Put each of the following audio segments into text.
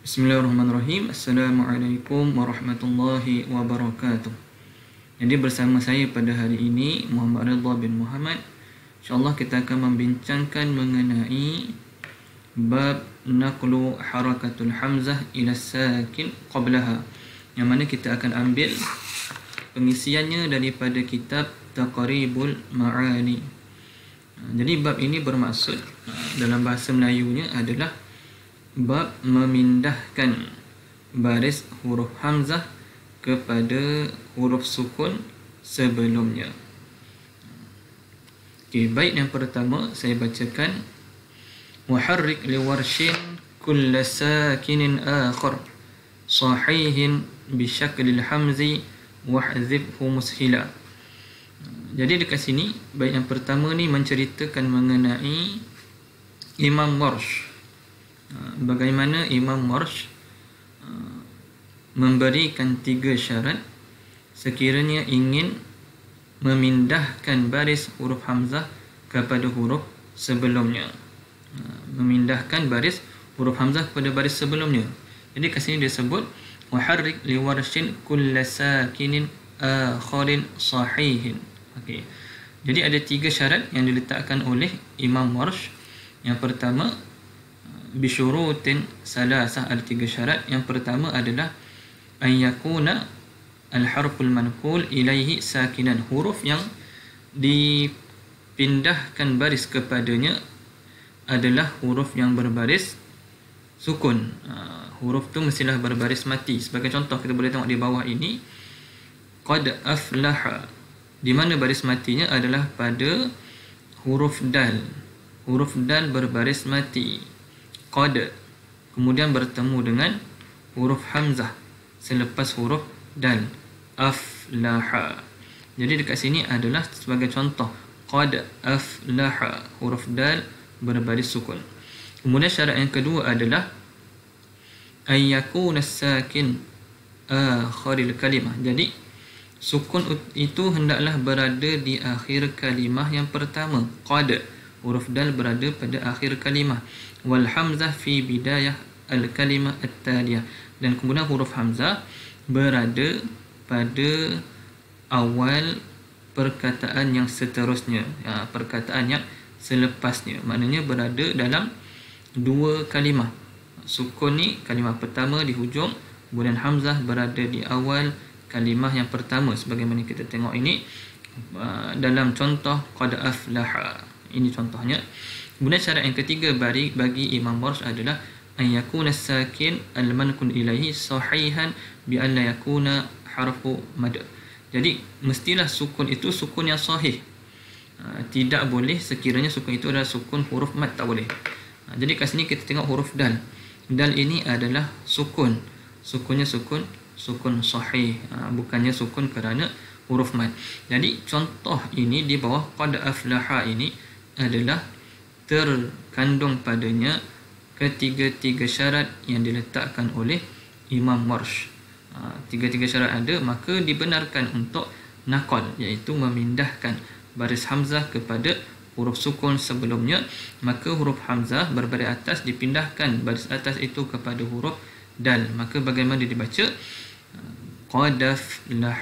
Bismillahirrahmanirrahim. Assalamualaikum warahmatullahi wabarakatuh. Jadi bersama saya pada hari ini Muhammad Ridha bin Muhammad. InsyaAllah kita akan membincangkan mengenai bab naqlu harakatul hamzah ila sakin qablaha, yang mana kita akan ambil pengisiannya daripada kitab Taqribul Ma'ani. Jadi bab ini bermaksud dalam bahasa Melayunya adalah bab memindahkan baris huruf hamzah kepada huruf sukun sebelumnya. Okey, bait yang pertama saya bacakan: waharrik liwarshin kulla sakinin akhar sahihin bishaklil hamzi wahzibhu mushila. Jadi dekat sini bait yang pertama ni menceritakan mengenai Imam Warsh. Bagaimana Imam Warsh memberikan 3 syarat sekiranya ingin memindahkan baris huruf hamzah kepada huruf sebelumnya. Memindahkan baris huruf hamzah kepada baris sebelumnya. Jadi kat sini dia sebut waharrik liwarshin kulla sakinin akharin sahihin. Okey. Jadi ada 3 syarat yang diletakkan oleh Imam Warsh. Yang pertama, bisyurutin salasah, ada 3 syarat. Yang pertama adalah an yakuna al-harful manqul ilaihi sakinan, huruf yang dipindahkan baris kepadanya adalah huruf yang berbaris sukun. Huruf tu mestilah berbaris mati. Sebagai contoh, kita boleh tengok di bawah ini qad aflaha, di mana baris matinya adalah pada huruf dal. Huruf dal berbaris mati. Qad kemudian bertemu dengan huruf hamzah selepas huruf dal, aflaha. Jadi dekat sini adalah sebagai contoh qad aflaha, huruf dal berbaris sukun. Kemudian syarat yang kedua adalah ayyakuna sakin akhiril kalimah. Jadi sukun itu hendaklah berada di akhir kalimah yang pertama. Qad, huruf dal berada pada akhir kalimah. Wal hamzah fi bidayah al kalimah at-taliyah, dan kemudian huruf hamzah berada pada awal perkataan yang seterusnya, perkataan yang selepasnya. Maknanya berada dalam 2 kalimah. Sukun ni kalimah pertama di hujung, kemudian hamzah berada di awal kalimah yang pertama, sebagaimana kita tengok ini dalam contoh qad aflaha. Ini contohnya. Kemudian syarat yang ketiga bagi Imam Warsh adalah an yakuna sakin al-manqul ilaihi sahihan bi an la yakuna harfu mad. Jadi mestilah sukun itu sukun yang sahih. Tidak boleh sekiranya sukun itu adalah sukun huruf mad, tak boleh. Jadi kat sini kita tengok huruf dal. Dal ini adalah sukun. Sukunnya sukun sahih, bukannya sukun kerana huruf mad. Jadi contoh ini di bawah qad aflaha ini adalah terkandung padanya ketiga-tiga syarat yang diletakkan oleh Imam Warsh. 3 syarat ada, maka dibenarkan untuk naqal, iaitu memindahkan baris hamzah kepada huruf sukun sebelumnya. Maka huruf hamzah berbaris atas dipindahkan baris atas itu kepada huruf dal. Maka bagaimana dibaca? Qadaflah.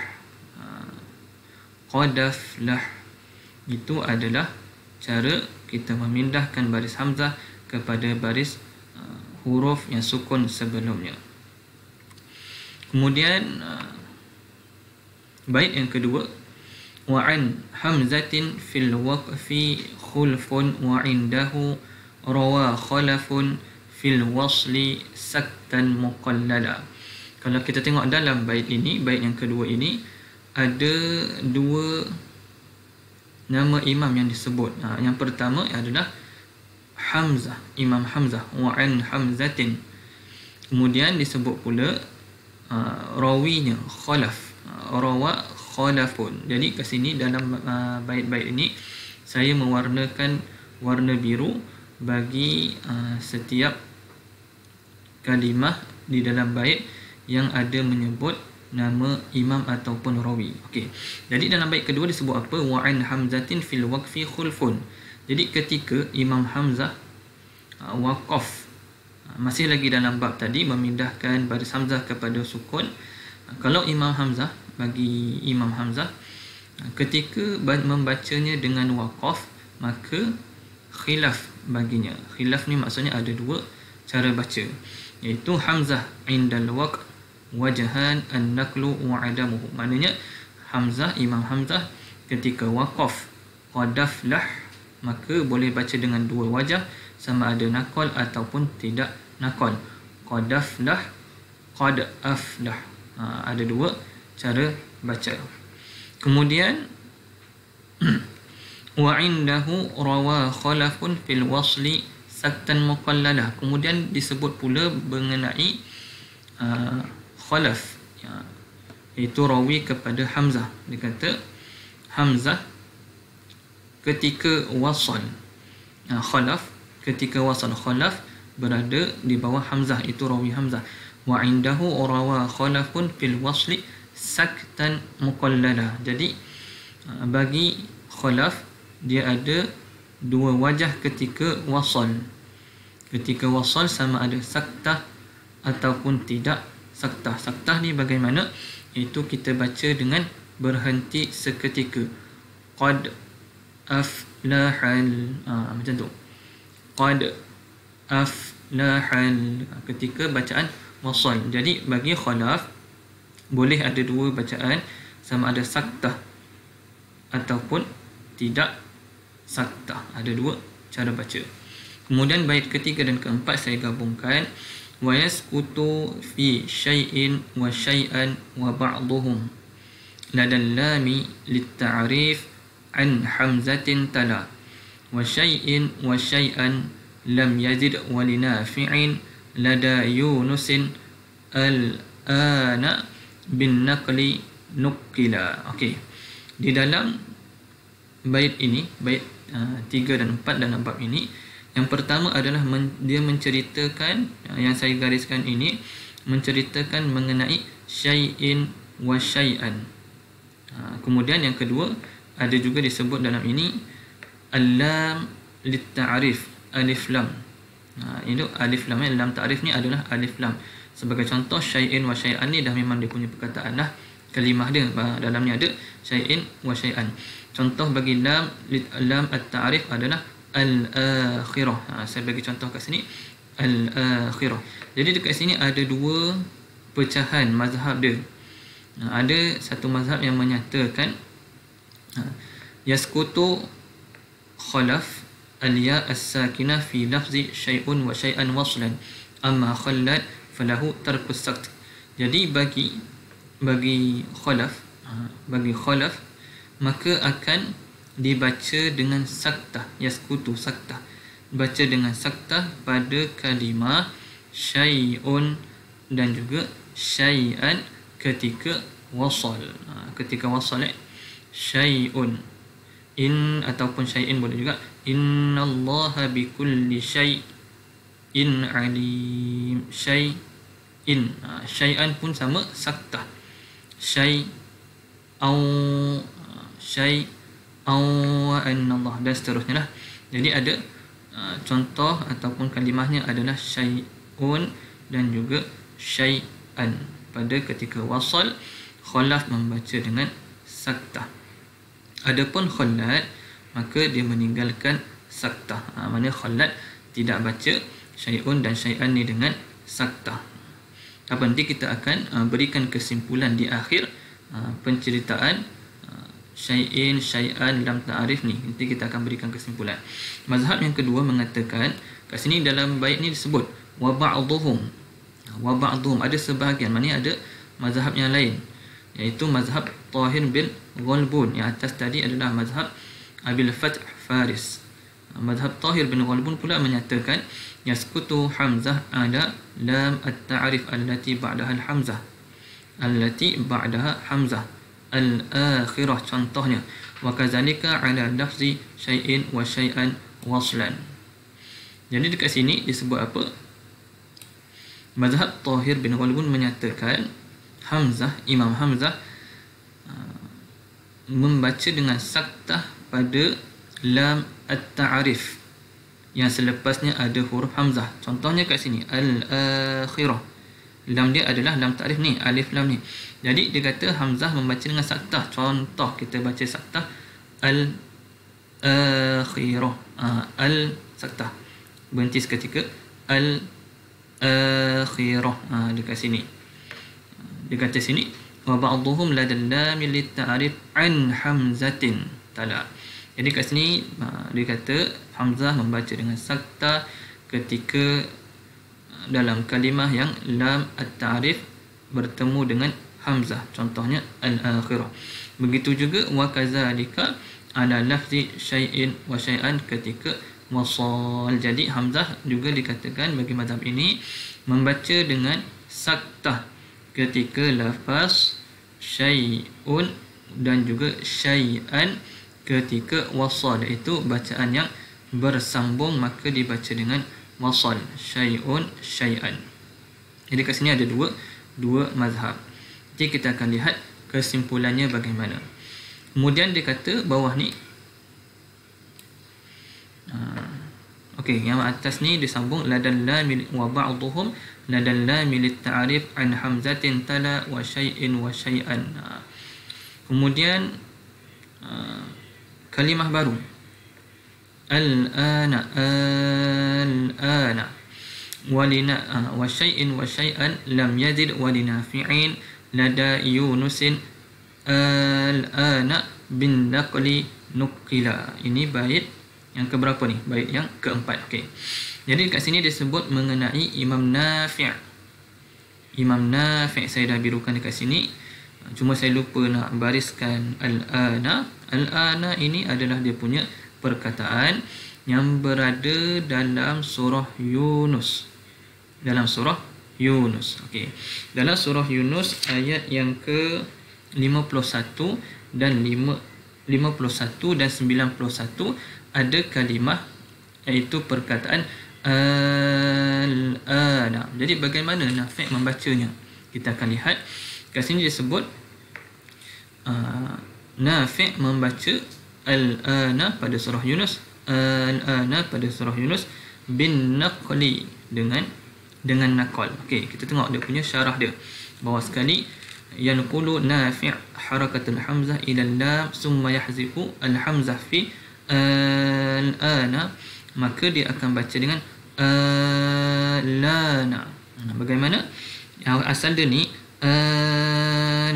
Qadaflah. Itu adalah cara kita memindahkan baris hamzah kepada baris huruf yang sukun sebelumnya. Kemudian bait yang kedua, wa an hamzatin fil waqfi khulfun wa indahu rawa khalafun fil wasli saktan muqallala. Kalau kita tengok dalam bait ini, bait yang kedua ini ada 2 nama imam yang disebut. Yang pertama adalah Hamzah, Imam Hamzah, wa an hamzatin. Kemudian disebut pula rawinya khalaf, rawa khalafun. Jadi kat sini dalam bait-bait ini saya mewarnakan warna biru bagi setiap kalimah di dalam bait yang ada menyebut nama imam ataupun rawi. Okey. Jadi dalam bait kedua disebut apa? Wa an hamzatin fil waqfi khulfun. Jadi ketika Imam Hamzah waqaf Masih lagi dalam bab tadi, memindahkan baris hamzah kepada sukun. Kalau Imam Hamzah, bagi Imam Hamzah, ketika membacanya dengan waqaf, maka khilaf baginya. Khilaf ni maksudnya ada dua cara baca, iaitu Hamzah indal waqf wajahan an-naqlu wa adamuhu. Maknanya Hamzah, Imam Hamzah ketika waqaf qad aflah, maka boleh baca dengan dua wajah, sama ada nakal ataupun tidak nakal. Qad aflah, qad aflah. Ada dua cara baca. Kemudian wa indahu rawa khalafun fil wasli saktan muqallalah. Kemudian disebut pula mengenai khalaf, iaitu rawi kepada Hamzah. Dia kata Hamzah ketika wasal, khalaf ketika wasal, khalaf berada di bawah Hamzah, itu rawi Hamzah. Wa indahu rawa khalafun fil wasli saktan muqallalah. Jadi bagi khalaf, dia ada dua wajah ketika wasal. Ketika wasal sama ada saktah ataupun tidak saktah. Saktah ni bagaimana? Itu kita baca dengan berhenti seketika. Qad aflahal, macam tu. Qad aflahal ketika bacaan wasal. Jadi bagi khalaf boleh ada dua bacaan, sama ada saktah ataupun tidak saktah. Ada dua cara baca. Kemudian bait ketiga dan keempat saya gabungkan. Wa yasqutu fi syai'in wa syai'an wa ba'dhum ladal lami lit-ta'rif an hamzatin tala wa syai'in wa syai'an lam yazid wa linafi'in lada yunusin al-ana bin naqli nuqila. Okey, di dalam bait ini, bait 3 dan 4 dalam bab ini, yang pertama adalah dia menceritakan, yang saya gariskan ini menceritakan mengenai syai'in wa syai'an. Kemudian yang kedua ada juga disebut dalam ini al-lam lit-ta'rif, alif lam. Itu alif lam, lam ta'rif ni adalah alif lam. Sebagai contoh, syai'in wa syai'an ni dah memang dia punya perkataan lah, kalimah dia dalam ni ada syai'in wa syai'an. Contoh bagi lam at-ta'rif adalah al-akhirah. Saya bagi contoh kat sini, al-akhirah. Jadi dekat sini ada dua pecahan mazhab dia. Ada satu mazhab yang menyatakan yaskutu khalaf al-ya as-sakinah fi lafzi syai'un wa syai'an waslan, amma khallat falahu tarkus sakt. Jadi bagi khalaf, maka akan dibaca dengan saktah, yaskutu saktah, baca dengan saktah pada kalimah syai'un dan juga syai'an ketika wasal. Ketika wasal syai'un, in ataupun syai'in boleh juga. Innallaha bikulli syai'in alim. Syai'in, syai'an pun sama saktah. Syai'au annallah dan seterusnya lah. Jadi ada contoh ataupun kalimahnya adalah syai'un dan juga syai'an. Pada ketika wasal, khalaf membaca dengan saktah. Adapun khallat, maka dia meninggalkan saktah. Maksudnya khallat tidak baca syai'un dan syai'an ni dengan saktah. Nanti kita akan berikan kesimpulan di akhir penceritaan syai'in, syai'an, lam ta'arif ni. Nanti kita akan berikan kesimpulan. Mazhab yang kedua mengatakan, kat sini dalam bait ni disebut wa ba'dhum. Wa ba'dhum, ada sebahagian, maknanya ada mazhab yang lain, iaitu mazhab Tahir bin Ghalbun. Yang atas tadi adalah mazhab Abil Fath Faris. Mazhab Tahir bin Ghalbun pula menyatakan yaskutu Hamzah ala lam at-ta'rif allati ba'daha al-hamzah, allati ba'daha hamzah al-akhirah, contohnya wa kadzalika ala lafzi syai'in wa syai'an waslan. Jadi dekat sini disebut apa? Mazhab Tahir bin Ghalbun menyatakan Hamzah, Imam Hamzah membaca dengan saktah pada lam at-ta'rif. yang selepasnya ada huruf hamzah. Contohnya kat sini al-akhirah, lam dia adalah lam ta'rif ni, alif lam ni. Jadi dia kata hamzah membaca dengan saktah. Contoh kita baca saktah al-akhirah, al-saktah, berhenti seketika, al-akhirah. Dekat sini dia kata sini wa ba'dhum ladal lam lit ta'rif an hamzatin tala. Jadi kat sini dia kata hamzah membaca dengan saktah ketika dalam kalimah yang lam at-ta'rif bertemu dengan hamzah, contohnya al-akhirah. Begitu juga wa kadzalika ala lafzi syai'in wa syai'an ketika wasal. Jadi hamzah juga dikatakan bagi mazhab ini membaca dengan saktah ketika lafaz syai'un dan juga syai'an ketika wasal, iaitu bacaan yang bersambung maka dibaca dengan wasal, syai'un syai'an. Jadi kat sini ada dua mazhab. Jadi kita akan lihat kesimpulannya bagaimana. Kemudian dia kata bawah ni, okey, yang atas ni disambung ladal lam wa ba'dhum ladal lam lit ta'rif an hamzatin tala wa syai'in wa syai'an. Kemudian kalimah baru al-ana walina wa syai'in wa syai'an lam yazid walinafi'in lada yunusin al-ana bin naqli nuqila. Ini bait yang keberapa ni? Bait yang keempat. Okey. Jadi kat sini disebut mengenai Imam Nafi'. Imam Nafi' saya dah birukan dekat sini. Cuma saya lupa nak bariskan al-ana. Al-ana ini adalah dia punya perkataan yang berada dalam surah Yunus. Dalam surah Yunus. Okey. Dalam surah Yunus ayat yang ke-51 dan 51 dan 91 ada kalimah iaitu perkataan al-ana. Jadi bagaimana Nafi' membacanya? Kita akan lihat kat sini disebut Nafi' membaca al-ana pada surah Yunus, al-ana pada surah Yunus bin naqli dengan naqal. Okey, kita tengok dia punya syarah dia. Bawah sekali yanqulu Nafi' harakatul hamzah ila lam summa yahzifu al-hamzah fi al-ana, maka dia akan baca dengan al-ana. Bagaimana? Yang asal dia ni al-ana,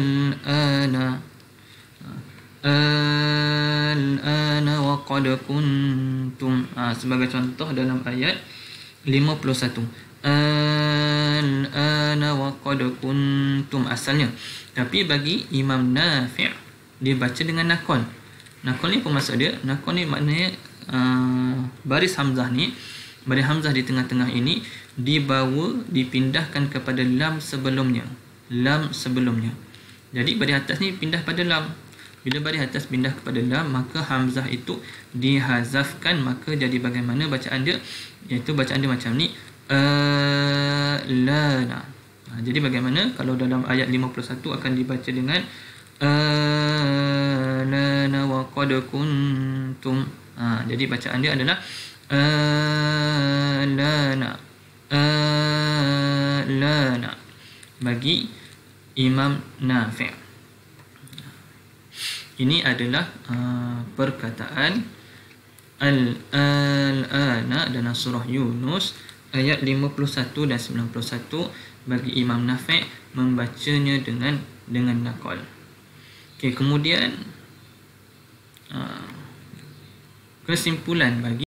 al-ana wa qad kuntum. Sebagai contoh dalam ayat 51, al-ana wa qad kuntum asalnya. Tapi bagi Imam Nafi' dia baca dengan naqal. Naqal ni apa maksud dia? Naqal ni maknanya baris hamzah ni, baris hamzah di tengah-tengah ini dipindahkan kepada lam sebelumnya. Lam sebelumnya. Jadi baris atas ni pindah pada lam. Bila baris atas pindah kepada lam, maka hamzah itu dihazafkan, maka jadi bagaimana bacaan dia? Iaitu bacaan dia macam ni, lana. Jadi bagaimana kalau dalam ayat 51 akan dibaca dengan lana wa qad kuntum. Jadi bacaan dia adalah lana bagi Imam Nafi'. Ini adalah perkataan al-ana dalam surah Yunus ayat 51 dan 91 bagi Imam Nafi' membacanya dengan naqal. Okey, kemudian kesimpulan bagi